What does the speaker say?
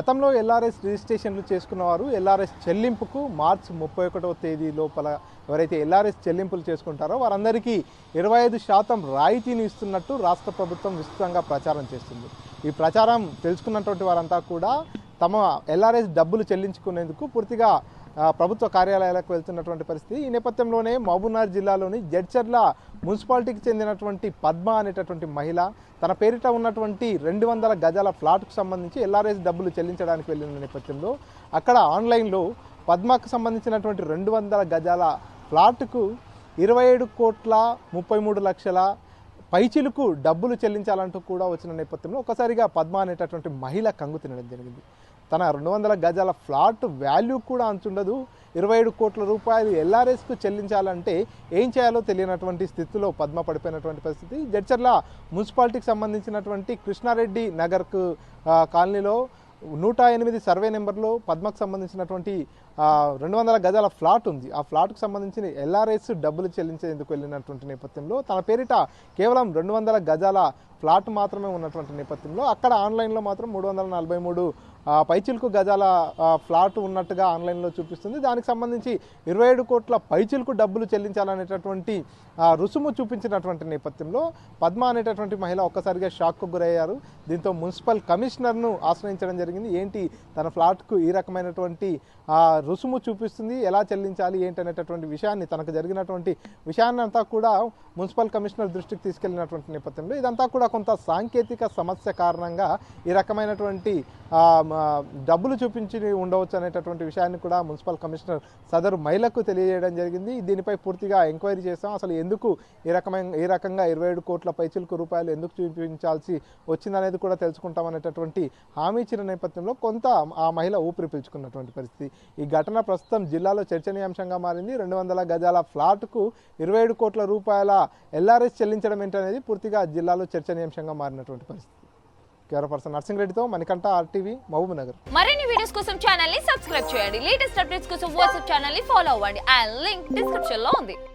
గతంలో ఎల్ఆర్ఎస్ రిజిస్ట్రేషన్లు చేసుకున్న వారు ఎల్ఆర్ఎస్ చెల్లింపుకు మార్చి 31వ తేదీ లోపల ఎవరైతే ఎల్ఆర్ఎస్ చెల్లింపులు చేసుకుంటారో వారందరికీ 25% రాయితీని ఇస్తున్నట్టు రాష్ట్ర ప్రభుత్వం విస్తృతంగా ప్రచారం చేస్తుంది. ఈ ప్రచారం తెలుసుకున్నటువంటి వారంతా కూడా తమ ఎల్ఆర్ఎస్ డబ్బులు చెల్లించుకునేందుకు పూర్తిగా ప్రభుత్వ కార్యాలయాలకు వెళ్తున్నటువంటి పరిస్థితి. ఈ నేపథ్యంలోనే మహబూబ్నగర్ జిల్లాలోని జడ్చర్ల మున్సిపాలిటీకి చెందినటువంటి పద్మ అనేటటువంటి మహిళ తన పేరిట ఉన్నటువంటి 200 గజాల ఫ్లాట్కు సంబంధించి ఎల్ఆర్ఎస్ డబ్బులు చెల్లించడానికి వెళ్ళిన నేపథ్యంలో అక్కడ ఆన్లైన్లో పద్మకు సంబంధించినటువంటి 200 గజాల ఫ్లాట్కు 27,33,00,000 పైచిలుకు డబ్బులు చెల్లించాలంటూ కూడా వచ్చిన నేపథ్యంలో ఒకసారిగా పద్మ అనేటటువంటి మహిళ కంగు తినడం జరిగింది. తన 200 గజాల ఫ్లాట్ వాల్యూ కూడా అంతుండదు, 27 కోట్ల రూపాయలు ఎల్ఆర్ఎస్కు చెల్లించాలంటే ఏం చేయాలో తెలియనటువంటి స్థితిలో పద్మ పడిపోయినటువంటి పరిస్థితి. జడ్చర్ల మున్సిపాలిటీకి సంబంధించినటువంటి కృష్ణారెడ్డి నగర్కు కాలనీలో 108 సర్వే నెంబర్లో పద్మకు సంబంధించినటువంటి 200 గజాల ఫ్లాట్ ఉంది. ఆ ఫ్లాట్కు సంబంధించిన ఎల్ఆర్ఎస్ డబ్బులు చెల్లించేందుకు వెళ్ళినటువంటి నేపథ్యంలో తన పేరిట కేవలం 200 గజాల ఫ్లాట్ మాత్రమే ఉన్నటువంటి నేపథ్యంలో అక్కడ ఆన్లైన్లో మాత్రం 343 పైచిలుకు గజాల ఫ్లాట్ ఉన్నట్టుగా ఆన్లైన్లో చూపిస్తుంది. దానికి సంబంధించి 27 కోట్ల పైచిలుకు డబ్బులు చెల్లించాలనేటటువంటి రుసుము చూపించినటువంటి నేపథ్యంలో పద్మ అనేటటువంటి మహిళ ఒక్కసారిగా షాక్కు గురయ్యారు. దీంతో మున్సిపల్ కమిషనర్ను ఆశ్రయించడం జరిగింది. ఏంటి తన ఫ్లాట్కు ఈ రకమైనటువంటి రుసుము చూపిస్తుంది, ఎలా చెల్లించాలి ఏంటి అనేటటువంటి విషయాన్ని, తనకు జరిగినటువంటి విషయాన్ని అంతా కూడా మున్సిపల్ కమిషనర్ దృష్టికి తీసుకెళ్లినటువంటి నేపథ్యంలో ఇదంతా కూడా కొంత సాంకేతిక సమస్య కారణంగా ఈ రకమైనటువంటి డబ్బులు చూపించి ఉండవచ్చు అనేటటువంటి విషయాన్ని కూడా మున్సిపల్ కమిషనర్ సదరు మహిళకు తెలియజేయడం జరిగింది. దీనిపై పూర్తిగా ఎంక్వైరీ చేస్తాం, అసలు ఎందుకు ఈ రకంగా 27 కోట్ల పైచిలకు రూపాయలు ఎందుకు చూపించాల్సి వచ్చిందనేది కూడా తెలుసుకుంటామనేటటువంటి హామీ ఇచ్చిన నేపథ్యంలో కొంత ఆ మహిళ ఊపిరి పీల్చుకున్నటువంటి పరిస్థితి. ఈ ఘటన ప్రస్తుతం జిల్లాలో చర్చనీయాంశంగా మారింది. 200 గజాల ఫ్లాట్కు 27 కోట్ల రూపాయల ఎల్ఆర్ఎస్ చెల్లించడం ఏంటనేది పూర్తిగా జిల్లాలో చర్చనీయాంశంగా మారినటువంటి పరిస్థితి. కెమెరా పర్సన్ నర్సింగ్ రెడ్డితో మణికంఠ, ఆర్టీవీ, మహబూబ్నగర్. మరిన్ని వీడియోస్ కోసం ఛానల్ ని సబ్స్క్రైబ్ చేయండి. లేటెస్ట్ అప్డేట్స్ కోసం వాట్సాప్ ఛానల్ ని ఫాలో అవ్వండి. ఆ లింక్ డిస్క్రిప్షన్ లో ఉంది.